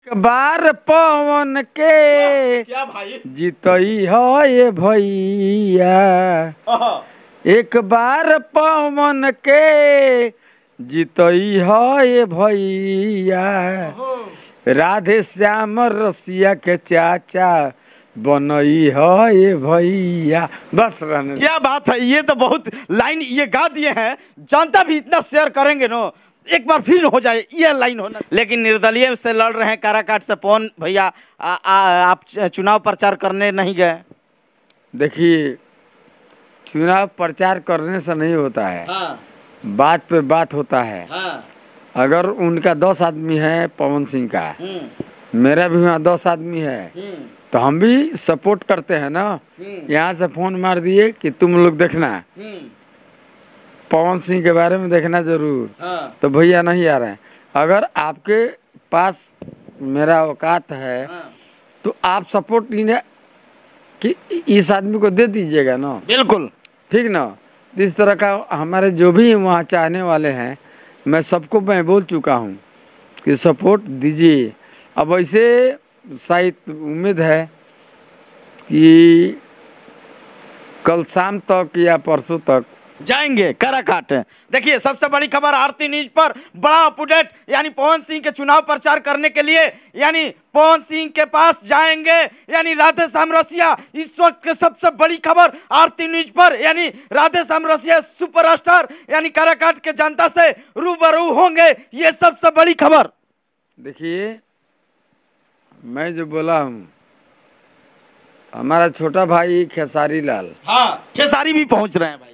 एक बार पवन के क्या भाई? जीतई है ये भैया, एक बार पवन के जीतई है ये भैया, राधे श्याम रसिया के चाचा बनई है ये भैया। बस रहने। क्या बात है, ये तो बहुत लाइन ये गा दिए हैं, जनता भी इतना शेयर करेंगे ना, एक बार फिर हो जाए ये लाइन होना। लेकिन निर्दलीय से लड़ रहे हैं काराकाट से पवन भैया, आप चुनाव प्रचार करने नहीं गए? देखिए, चुनाव प्रचार करने से नहीं होता है। हाँ। बात पे बात होता है। हाँ। अगर उनका 10 आदमी है पवन सिंह का, मेरा भी वहाँ 10 आदमी है, तो हम भी सपोर्ट करते हैं ना। यहाँ से फोन मार दिए कि तुम लोग देखना, पवन सिंह के बारे में देखना जरूर। हाँ। तो भैया नहीं आ रहे हैं। अगर आपके पास मेरा औकात है, तो आप सपोर्ट कि इस आदमी को दे दीजिएगा ना। बिल्कुल ठीक ना। इस तरह का हमारे जो भी वहाँ चाहने वाले हैं, मैं सबको मैं बोल चुका हूँ कि सपोर्ट दीजिए। अब ऐसे शायद उम्मीद है कि कल शाम तक या परसों तक जाएंगे काराकाट। देखिए, सबसे बड़ी खबर आरती न्यूज पर बड़ा अपडेट, यानी पवन सिंह के चुनाव प्रचार करने के लिए यानी पवन सिंह के पास जाएंगे यानी राधे श्याम रसिया। इस वक्त के सबसे बड़ी खबर आरती न्यूज पर, यानी राधे श्याम रसिया सुपरस्टार यानी काराकाट के जनता से रूबरू होंगे, ये सबसे बड़ी खबर। देखिए, मैं जो बोला हूँ, हमारा छोटा भाई खेसारी लाल, हाँ, खेसारी भी पहुंच रहे हैं भाई।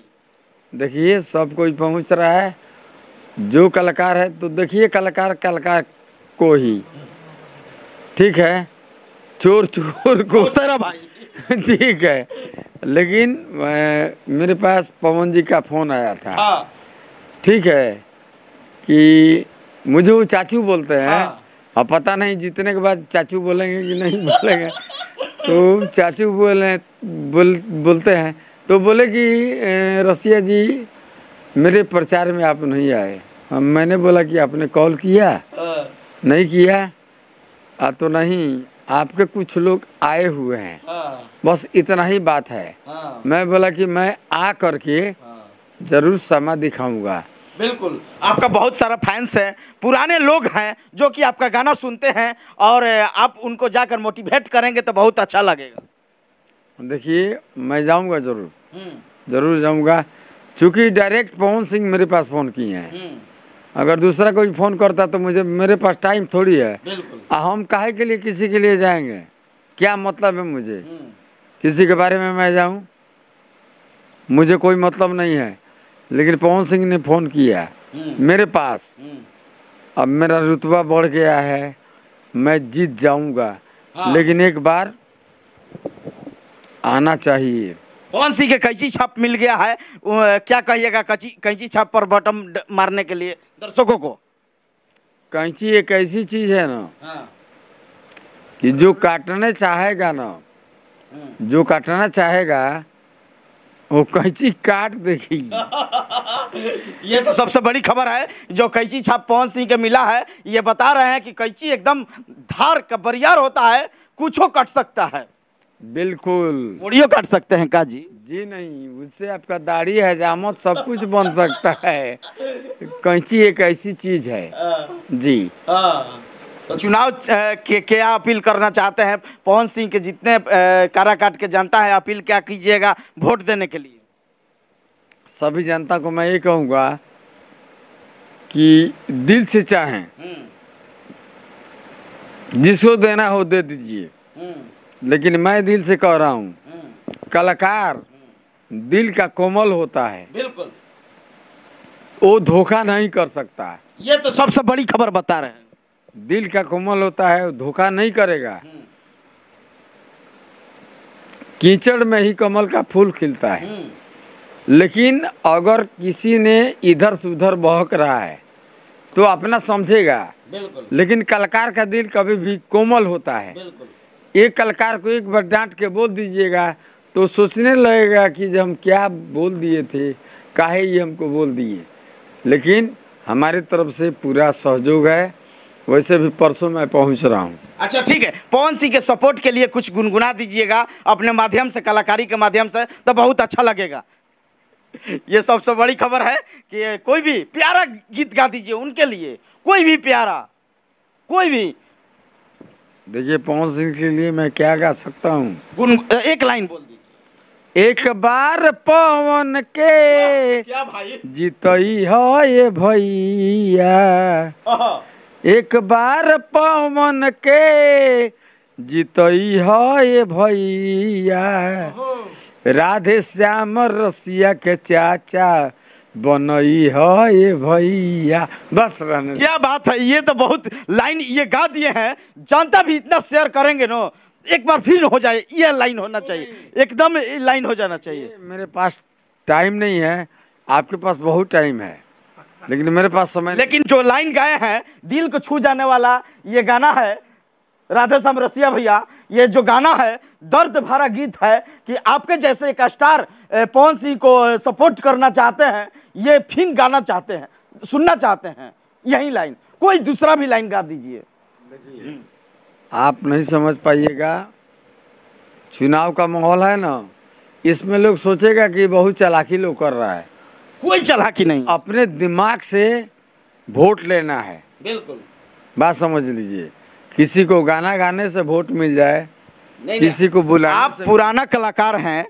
देखिए सब कोई पहुंच रहा है। जो कलाकार है तो देखिए, कलाकार को ही, ठीक है, चोर को सारा भाई ठीक है। लेकिन मेरे पास पवन जी का फोन आया था। हाँ। ठीक है, कि मुझे वो चाचू बोलते हैं। हाँ। अब पता नहीं जीतने के बाद चाचू बोलेंगे कि नहीं बोलेंगे। तो चाचू बोलते हैं, तो बोले कि रसिया जी मेरे प्रचार में आप नहीं आए। मैंने बोला कि आपने कॉल किया? नहीं किया। तो नहीं, आपके कुछ लोग आए हुए हैं, बस इतना ही बात है। मैं बोला कि मैं आ करके जरूर समा दिखाऊंगा। बिल्कुल, आपका बहुत सारा फैंस है, पुराने लोग हैं जो कि आपका गाना सुनते हैं, और आप उनको जाकर मोटिवेट करेंगे तो बहुत अच्छा लगेगा। देखिए, मैं जाऊंगा जरूर जाऊंगा, क्योंकि डायरेक्ट पवन सिंह मेरे पास फ़ोन किए हैं। अगर दूसरा कोई फ़ोन करता तो मेरे पास टाइम थोड़ी है। हम काहे के लिए किसी के लिए जाएंगे? क्या मतलब है मुझे किसी के बारे में मैं जाऊं? मुझे कोई मतलब नहीं है। लेकिन पवन सिंह ने फ़ोन किया मेरे पास, अब मेरा रुतबा बढ़ गया है, मैं जीत जाऊंगा। लेकिन एक बार आना चाहिए। पवन सिंह के कैंची छाप मिल गया है, क्या कहिएगा कैंची छाप पर बटन मारने के लिए दर्शकों को? कैंची एक ऐसी चीज है ना, कि जो काटने चाहेगा ना, जो काटना चाहेगा वो कैंची काट देगी। ये तो सबसे बड़ी खबर है जो कैंची छाप पवन सिंह के मिला है। ये बता रहे हैं कि कैंची एकदम धार का बरियार होता है, कुछो कट सकता है। बिल्कुल, मुड़ियो काट सकते हैं का जी? जी नहीं, उससे आपका दाढ़ी हजामत सब कुछ बन सकता है। कैंची एक ऐसी चीज है जी। तो चुनाव के क्या अपील करना चाहते हैं पवन सिंह के? जितने काराकाट के जनता है, अपील क्या कीजिएगा वोट देने के लिए? सभी जनता को मैं ये कहूँगा कि दिल से चाहें, जिसको देना हो दे दीजिए। लेकिन मैं दिल से कह रहा हूँ, कलाकार दिल का कोमल होता है। बिल्कुल, वो धोखा नहीं कर सकता। ये तो सबसे बड़ी खबर बता रहे हैं। दिल का कोमल होता है, वो धोखा नहीं करेगा। कीचड़ में ही कमल का फूल खिलता है। लेकिन अगर किसी ने इधर से उधर बहक रहा है तो अपना समझेगा। लेकिन कलाकार का दिल कभी भी कोमल होता है। एक कलाकार को एक बार डांट के बोल दीजिएगा तो सोचने लगेगा कि जब हम क्या बोल दिए थे, काहे ये हमको बोल दिए। लेकिन हमारी तरफ से पूरा सहयोग है वैसे भी परसों मैं पहुंच रहा हूँ। अच्छा ठीक है, पवन सिंह के सपोर्ट के लिए कुछ गुनगुना दीजिएगा अपने माध्यम से, कलाकारी के माध्यम से, तो बहुत अच्छा लगेगा। ये सबसे बड़ी खबर है कि कोई भी प्यारा गीत गा दीजिए उनके लिए, कोई भी प्यारा, कोई भी। देखिए पवन सिंह के लिए मैं क्या गा सकता हूँ। एक लाइन बोल दीजिए। एक बार पवन के क्या भाई, जीतई हो ये भैया, एक बार पवन के जीतई हो ये भैया, राधे श्याम रसिया के चाचा बनई हो ये भैया। बस रहने। क्या बात है, ये तो बहुत लाइन ये गा दिए हैं, जनता भी इतना शेयर करेंगे ना, एक बार फिर हो जाए, ये लाइन होना चाहिए, एकदम लाइन हो जाना चाहिए। मेरे पास टाइम नहीं है, आपके पास बहुत टाइम है, लेकिन मेरे पास समय। लेकिन जो लाइन गाए हैं, दिल को छू जाने वाला ये गाना है राधे श्याम रसिया भैया। ये जो गाना है दर्द भरा गीत है कि आपके जैसे एक स्टार पवन सिंह को सपोर्ट करना चाहते हैं, ये फिल्म गाना चाहते हैं, सुनना चाहते हैं, यही लाइन, कोई दूसरा भी लाइन गा दीजिए। आप नहीं समझ पाइएगा, चुनाव का माहौल है ना, इसमें लोग सोचेगा कि बहुत चालाकी लोग कर रहा है। कोई चालाकी नहीं, अपने दिमाग से वोट लेना है। बिल्कुल बात समझ लीजिए, किसी को गाना गाने से वोट मिल जाए, किसी को बुलाने आप से। पुराना कलाकार हैं,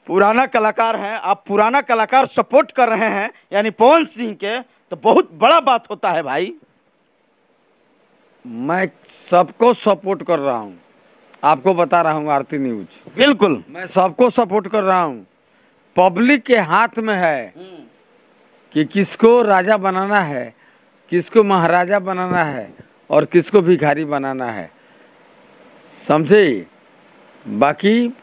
पुराना कलाकार हैं, आप पुराना कलाकार सपोर्ट कर रहे हैं यानी पवन सिंह के, तो बहुत बड़ा बात होता है भाई। मैं सबको सपोर्ट कर रहा हूँ, आपको बता रहा हूँ आरती न्यूज। बिल्कुल मैं सबको सपोर्ट कर रहा हूँ। पब्लिक के हाथ में है कि किसको राजा बनाना है, किसको महाराजा बनाना है और किसको भिखारी बनाना है, समझे। बाकी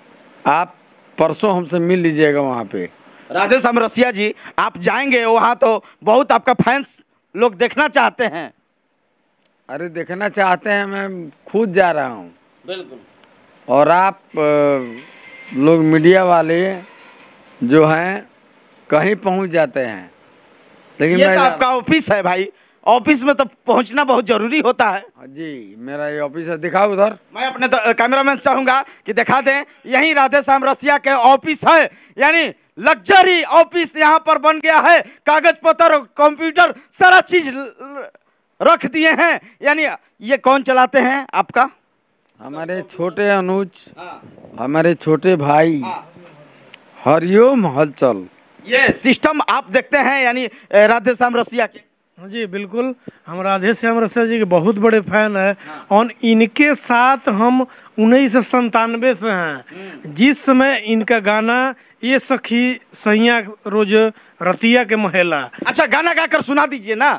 आप परसों हमसे मिल लीजिएगा वहाँ पे। राधे श्याम रसिया जी, आप जाएंगे वहाँ तो बहुत आपका फैंस लोग देखना चाहते हैं। अरे देखना चाहते हैं, मैं खुद जा रहा हूँ। बिल्कुल। और आप लोग मीडिया वाले जो हैं कहीं पहुँच जाते हैं, लेकिन ये मैं तो आपका ऑफिस है भाई, ऑफिस में तो पहुंचना बहुत जरूरी होता है। जी, मेरा ये ऑफिस है, दिखाओ उधर। मैं अपने कैमरामैन से चाहूंगा कि दिखा दें, यही राधे श्याम रसिया के ऑफिस है, यानी लग्जरी ऑफिस यहाँ पर बन गया है, कागज पत्र कंप्यूटर सारा चीज रख दिए हैं। यानी ये कौन चलाते हैं आपका? हमारे छोटे अनुज, हमारे छोटे भाई हरिओम हलचल। ये सिस्टम आप देखते हैं यानी राधे श्याम रसिया के। जी बिल्कुल, हम राधे श्याम रसिया जी के बहुत बड़े फैन हैं और इनके साथ हम 1997 से हैं, जिस समय इनका गाना ये सखी सैया रोज रतिया के महिला। अच्छा, गाना गाकर सुना दीजिए ना।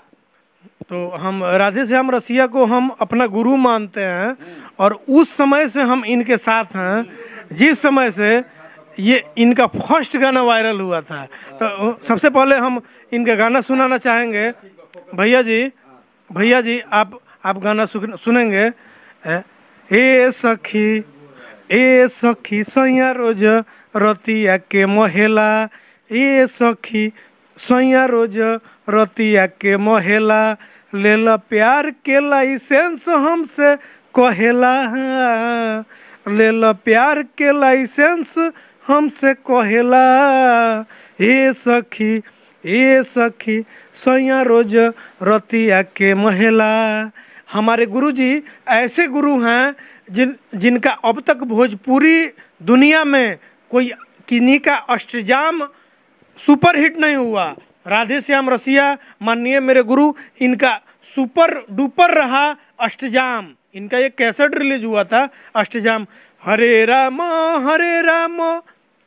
तो हम राधे श्याम रसिया को हम अपना गुरु मानते हैं और उस समय से हम इनके साथ हैं, जिस समय से ये इनका फर्स्ट गाना वायरल हुआ था। तो सबसे पहले हम इनका गाना सुनाना चाहेंगे। भैया जी आप गाना सुनेंगे। ए सखी सैया रोज रतिया के महिला, ए सखी सैया रोज रतिया के महिला, ले ला प्यार के लाइसेंस हमसे कहेला, ले ला प्यार के लाइसेंस हमसे कहेला, ए सखी सैया रोज रतिया के महिला। हमारे गुरुजी ऐसे गुरु हैं जिनका अब तक भोजपुरी दुनिया में कोई किन्हीं का अष्टजाम सुपर हिट नहीं हुआ। राधे श्याम रसिया माननीय मेरे गुरु, इनका सुपर डुपर रहा अष्टजाम। इनका एक कैसेट रिलीज हुआ था अष्टजाम, हरे राम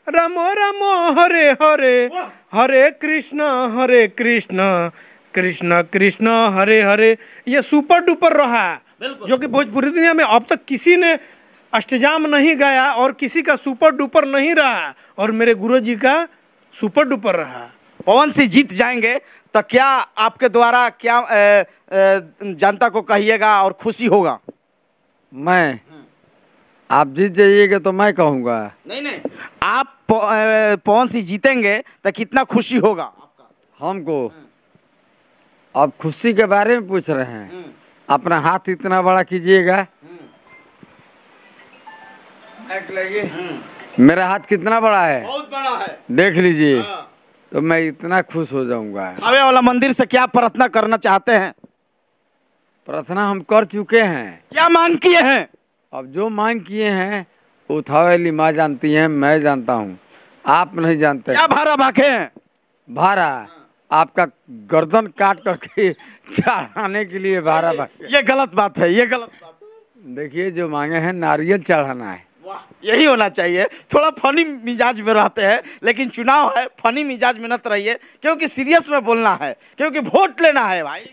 राम राम हरे हरे, हरे कृष्ण कृष्ण कृष्ण हरे हरे। ये सुपर डुपर रहा, जो कि भोजपुरी दुनिया में अब तक किसी ने अष्टजाम नहीं गाया और किसी का सुपर डुपर नहीं रहा, और मेरे गुरुजी का सुपर डुपर रहा। पवन सिंह जीत जाएंगे तो क्या आपके द्वारा क्या जनता को कहिएगा और खुशी होगा? मैं, आप जीत जाइएगा तो मैं कहूँगा। नहीं, आप पवन सिंह जीतेंगे तो कितना खुशी होगा आपका? हमको अब खुशी के बारे में पूछ रहे हैं, अपना हाथ इतना बड़ा कीजिएगा, मेरा हाथ कितना बड़ा है, बहुत बड़ा है। देख लीजिए। तो मैं इतना खुश हो जाऊंगा। थावे वाला मंदिर से क्या प्रार्थना करना चाहते हैं? प्रार्थना हम कर चुके हैं। क्या मांग किए हैं? अब जो मांग किए हैं वो थावे वाली माँ जानती हैं, मैं जानता हूँ, आप नहीं जानते। क्या भारा भाखे हैं? भारा आपका गर्दन काट करके चढ़ाने के लिए भारा भागे। ये गलत बात है, ये गलत बात है। देखिए जो मांगे हैं नारियल चढ़ाना है। वाह, यही होना चाहिए। थोड़ा फनी मिजाज में रहते हैं, लेकिन चुनाव है, फनी मिजाज में मत रहिए, क्योंकि सीरियस में बोलना है, क्योंकि वोट लेना है भाई।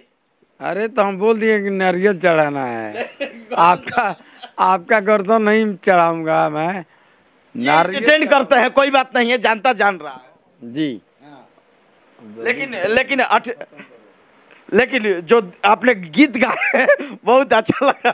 अरे तो हम बोल दिए कि नारियल चढ़ाना है। आपका गर्दन नहीं चढ़ाऊंगा मैं, नारियल एंटरटेन करते हैं, कोई बात नहीं है, जानता जान रहा है जी। लेकिन जो आपने गीत गाए बहुत अच्छा लगा।